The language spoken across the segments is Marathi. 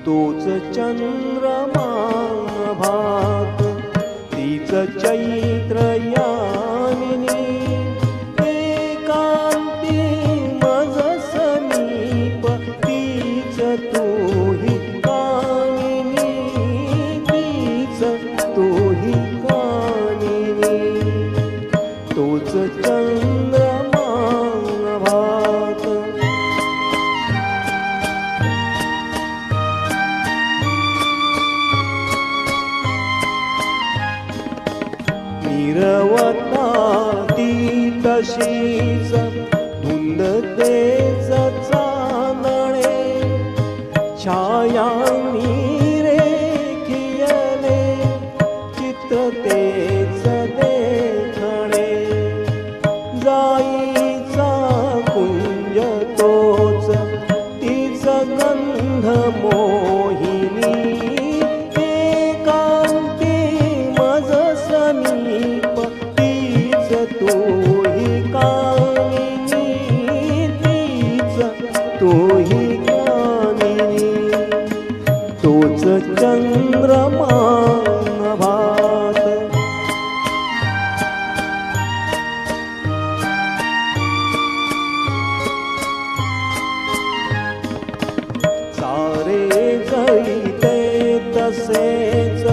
तोच चंद्रमा भात, तीच चैत्र यामिनी, एकांती मज समीप, तीच तूही कामिनी, तीच तूही कामिनी, तोच चंद्रमा भात. निरवता ती तशीच धुंद तेच चांदणे, छाया रेखियले चित्र तेच देखणे, जाईचा कुंज तोच तीच गंध मोहिनी, एकांती मज समीप, तीच तूही कामिनी, तीच तूही कामिनी, तोच चंद्रमा भात. सारे जळीते तसेच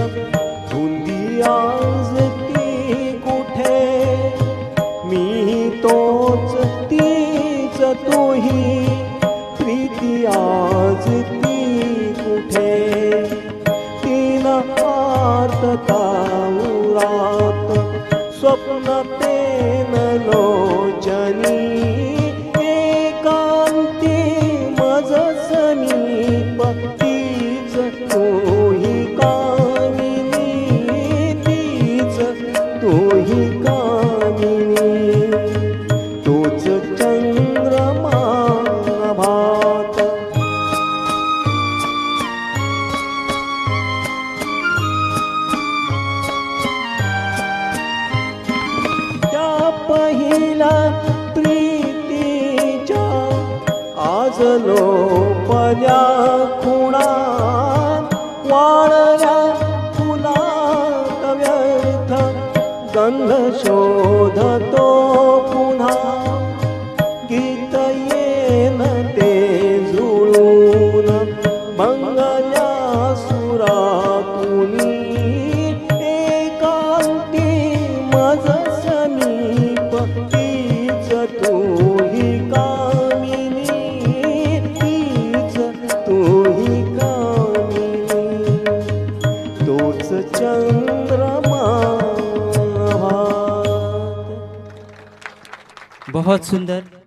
धुंदी आज ती कुठे, मी तोच तीच तूही प्रीती आज ती कुठे, तीन आर्तता उरात स्वप्न पेन लोचनी, एकांती मज समीप, तीच तूही कामिनी, तीच तूही कामिनी, तोच चंद्रमा भात. त्या पहिला प्रीतीच्या आज लोपल्या खुणा, वाळल्या फुलात व्यर्थ गंध शोधतो पुन्हा, गीत येन ते जुळून मंगल्या सुरातुनी, एकांती मज समीप, तीच तूही कामिनी, तीच तूही कामिनी, तोच चंद्रमा भात. बहुत सुंदर.